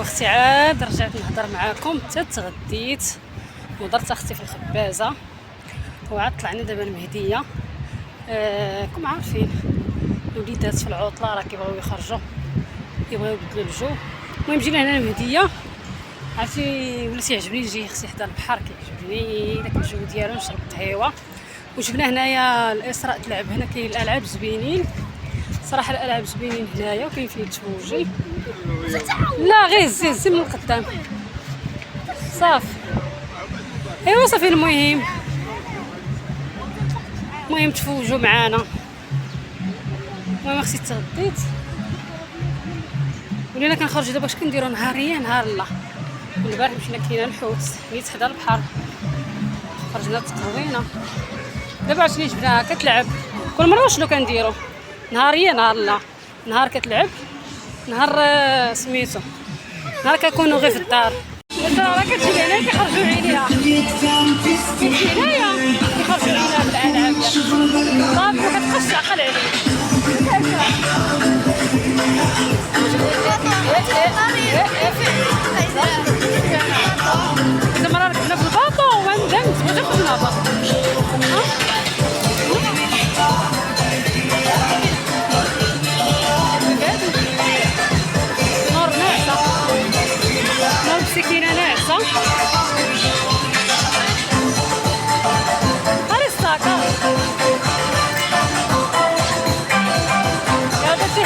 اختي عاد رجعت نهضر معاكم حتى تغديت ودرت اختي في الخبازه وعاد طلعنا دابا المهديه. كم عارفين الوليدات في العطله راه كيبغيو يخرجوا كيبغيو يبدلوا الجو. المهم جينا هنا المهديه عرفتي وليت يعجبني نجي اختي حدا البحر كيعجبني داك الجو ديالو نشرب القهيوه. وجبنا هنايا الاسراء تلعب هنا كاين الالعاب زوينين صراحه الالعاب زوينين هنايا وكاين فيه تفوجي. لا غير زي من القدام صافي ايوا صافي. المهم تفوجوا معانا. المهم اختي تغديت ولينا كنخرجوا دابا اش كنديروا نهاريا نهار الله. البارح مشينا كاينه الحوت نيت حدا البحر خرجنا تقوينا. دابا عرفتي جبناها كتلعب كل مره شنو كنديروا نهاريا نهار الله. نهار كتلعب نهار سميتو نهار كنكونوا غير في الدار. راه كتجي هنا كيخرجوا عينيها هنايا كيخرجوا عينيها بالالعاب صافي ما كتبقاش تعقل عليك. إذا مرة ركبنا في الباطو وندمت واش خدنا باطو نور ناعسة نور بسكينة ناعسة هاري الساكا يا بنتي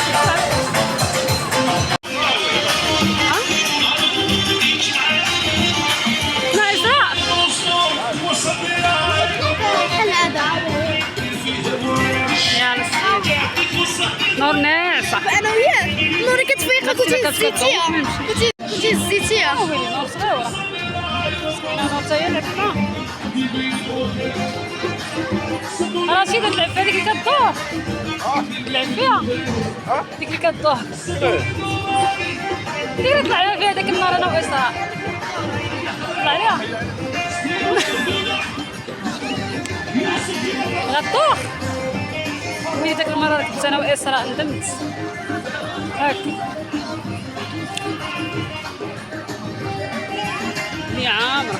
نور ناعسة انا وياك نوري كتفيق كنتي زيتيها ويلي نور صغيرة نور تاهي لعبنا راه شي تلعب فيها ديك اللي كدور تلعب فيها ديك اللي كدور ديري طلع فيها داك النار انا وإسراء طلع عليها غدوخ. وي داك المره ركبت انا وإسراء ندمت هاكا يا عامره.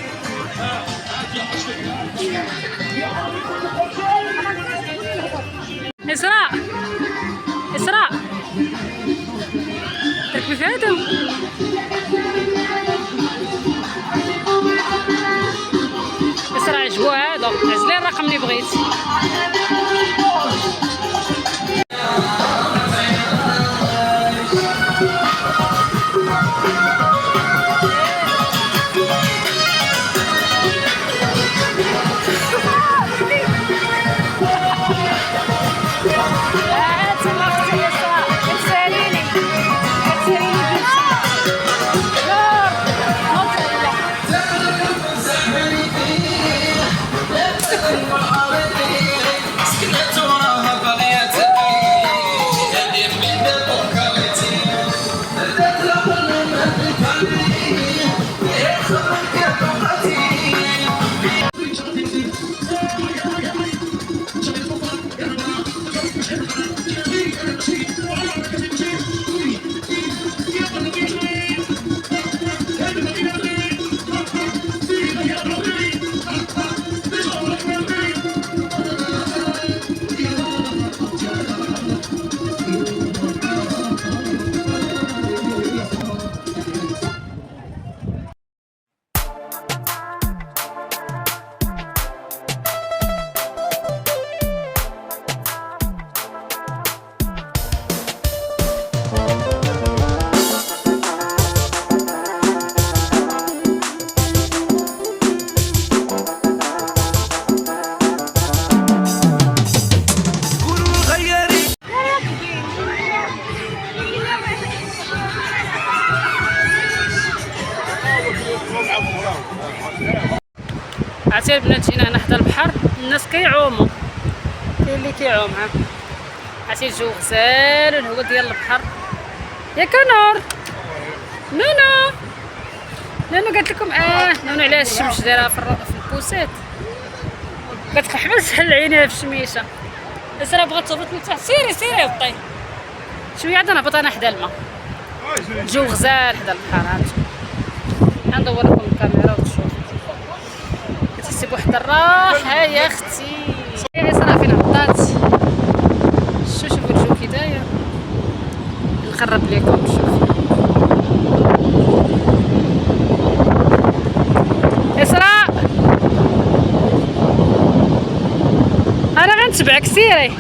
إسراء تركبي في هذا إسراء عجبو هذا عجبني الرقم اللي بغيت. عرفتي البنات جينا هنا حدا البحر الناس كيعوموا كاين اللي كيعوم عرفتي الجو غزال والهواء ديال البحر ياك نور نونو قالت لكم نونو على الشمس دايره في البوسيت قالت لك حبس تحل عينيها في الشميشه. إسراء بغات تهبط لتحت سيري هبطي شويه عاد نهبط انا حدا الماء الجو غزال حدا البحر. هانتوما ندور لكم الكاميرا وتشوفوا كتحسي بواحد الراحه يا اختي. يا ساره فين هبطات. شوفوا الجو كي داير. نقرب لكم شوفوا اسراء. انا غنتبعك سيري.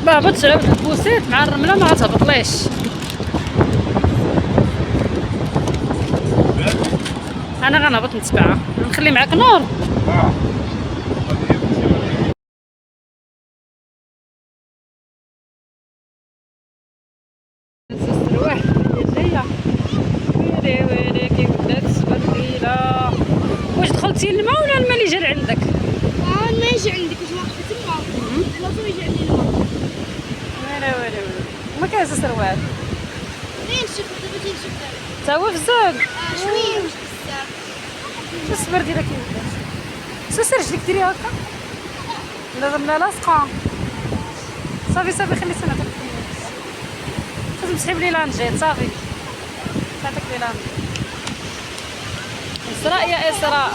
ما هبطش على البوسيت مع الرمله ما غتهبطليش. انا غنهبط نتبعها. نخلي معاك نور. السروح جايه. ويلي ويلي كي ولات السبرديله. واش دخلتي الماء ولا الماء اللي جا لعندك؟ ما يجي عندك واش واقفه تما لازم يجي عندي الماء. ويلي ويلي ويلي ما كاينش سروال. فين شوف دابا تيجي دابا. تا هو في الزوج. شويه مش بزاف. شو السبرديله كي ولات. سير رجليك ديري هكا. لازم لا لاصقه. صافي خلي سنتك. لازم تسحب لي لانجيت صافي. صافي لي لانجيت. اسراء يا اسراء.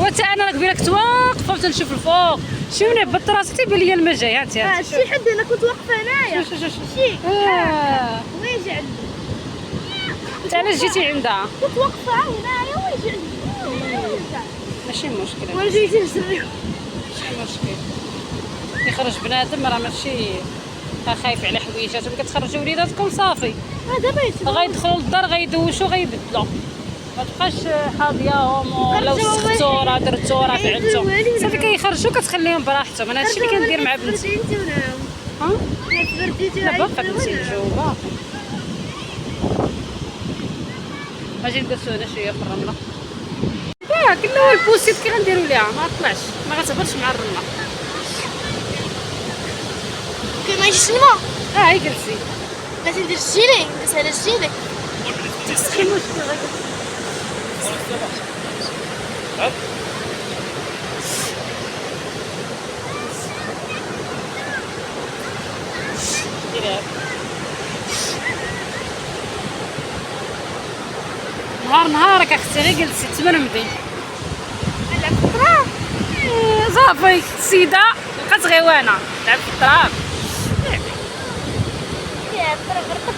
وتا انا قبيله كنت واقفه وتنشوف الفوق. شي من هبط راسي تيبان لي الماء جاي. هانتي شي حد انا كنت واقفه هنايا. شوف شي ويجي عندي. انت علاش جيتي عندها؟ كنت واقفه هنايا ويجي عندي. ماشي مشكل. وانا جيتي نشري. ماشي مشكل. يخرج بنادم راه ماشي خايف على حويجاتهم. كتخرجوا وليداتكم صافي. دابا يتبع. غيدخلوا للدار غيدوشوا غيبدلوا. ما تبقاش حاضياهم ولا وسختوا راه درتوا راه فعلتوا. صافي كيخرجوا كتخليهم براحتهم. انا هادشي اللي كندير مع بنتي. ها؟ لا باقا بنتي مجاوبه. اجي نجلسوا هنا شويه في الرمله. ياك لا هو البوسيت كي غنديروا ليها ما طلعش ما غتهبطش مع الرمله. كي ما يجيش الماء. هاي جلسي. لازم ندير الجيلي ندير على الجيلي. ماشي مشكل غير نهارك اختي غير جلسي تمرمدي. نلعب في التراب. صافي السيده بقات غيوانه لعب في التراب. يا التراب رطب.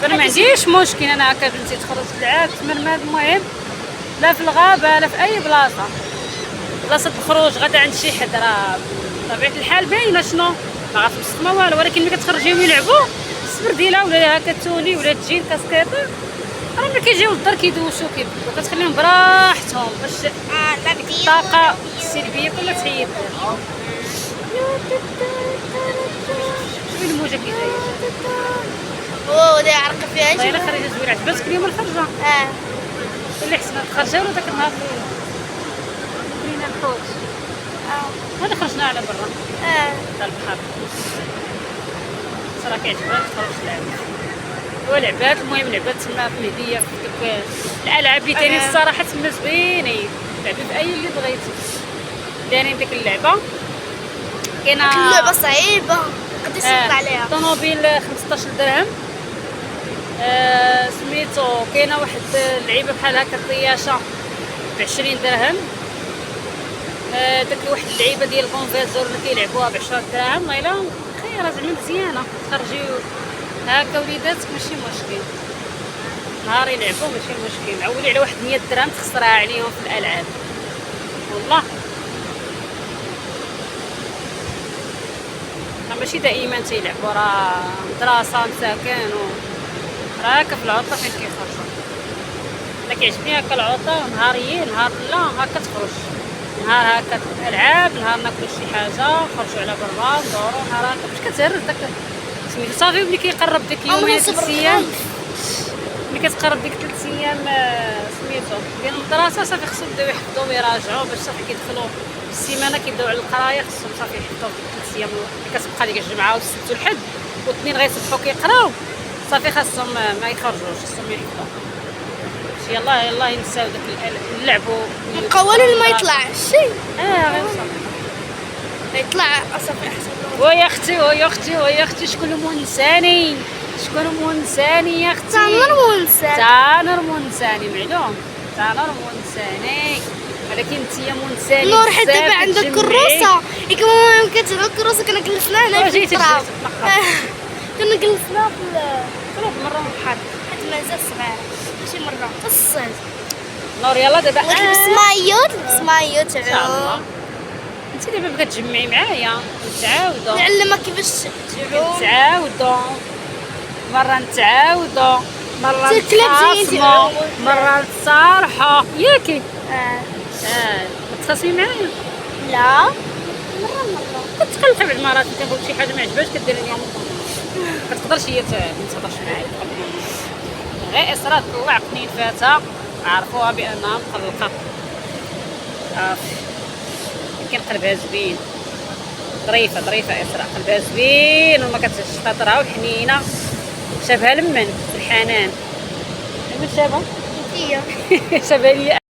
انا ما عنديش مشكل. انا هكا بنتي تخرج تلعب تمرمد. المهم لا في الغابه لا في اي بلاصه الخروج غدا عند شي حد راه بطبيعه الحال باينه شنو ما غتبسط ما والو. ولكن ملي كتخرجيهم يلعبوا السبرديله ولا هكا توني ولا تجين كاسكيطه راه ملي كيجيو للدار كيدوشوا كيبدلوا. كتخليهم براحتهم باش الطاقه السلبيه كلها تحيد. شوفي الموجه كي دايره. اوه دا عرق فيها شي. دايره خريجه زوينه. عجبتك اليوم الخرجه؟ اللي حسنا تخرجوا ولا داك النهار اللي كلينا الحوت. هذا خرجنا على برا تاع البحر. صراحه كيعجبها تخرج تلعب ولعبات. المهم لعبات تما في مهديه في ديك الالعاب اللي كاينين الصراحه تما زوينين. لعبي في اي اللي بغيتي. دايرين ديك اللعبه كاينه. اللعبه صعيبه. قداش يطلع عليها؟ طوموبيل 15 درهم. سميتو كاينه واحد اللعيبه بحال هكا الطياشه ب 20 درهم. داك واحد اللعيبه ديال الكونفيزور اللي كيلعبوها ب 10 دراهم. نايله خير زعما مزيانه تخرجيو هكا وليداتك ماشي مشكل. نهار يلعبوا ماشي مشكل. عولي على واحد 100 درهم تخسرها عليهم في الالعاب والله. ماشي دائما تيلعبوا راه مدرسه مساكن راه هكا في العطله فين كيخرجوا. انا كيعجبني هكا العطله نهاريين. نهار لا هكا تخرج. نهار هكا العاب. نهار ناكلوا شي حاجه نخرجوا على برا ندوروا. نهار هكا باش كتهرس داك سميتو. صافي ملي كيقرب ديك يومين 3 ايام. ملي كتقرب ديك 3 ايام سميتو ديال المدرسه صافي خصهم يبداو يحفظوا ويراجعوا باش صافي كيدخلوا السيمانه كيبداو على القرايه. خصهم صافي يحفظوا ديك 3 ايام اللي كتبقى ديك الجمعه والسبت والحد والاثنين غيصبحوا كيقراو. صافي خاصهم ما يخرجوش خاصهم يحفظوا. يلا ينساو داك اللعبوا قوانين ما يطلعش. غير صافي يطلع صافي احسن. ويا اختي ويا اختي ويا اختي، شكون المنساني؟ شكون المنساني يا اختي؟ تنور ونسى. تانر منساني معلوم، تانر منساني، ولكن انتيا منساني نور حيت بزاف دابا عندك كتجمعي. كروسه، ياك ماما يمكن تهضر الكروسه كنا جلسنا هنا في جيتي التراب. تنقر كنا جلسنا في كلوب مرة بحال حيت مازال صغير ماشي مره الصيد. نور. يلا دابا ولبس مايو لبس مايو ان شاء الله. انت دابا بغيت تجمعي معايا نتعاودوا نعلمك كيفاش تعوم. نتعاودوا مرة، نتعاودوا مرة، حتى الكلاب جايين نتخاصموا تيعوموا. مرة، نتصالحوا ياكي. آه. تخاصمي معايا؟ لا مره كتقلقي بعد المرات انت قلت شي حاجة ما عجبهاش كديري ليها كتقدرش هي ما تهضرش معايا. غير إسراء طلع قنين فاتها عرفوها بأنها مقلقة. كان قلبها زوين، ظريفة ظريفة إسراء، قلبها زوين وما كتهزش خاطرها وحنينة، شابها لمن الحنان. من شابها؟ هي شابها ليا.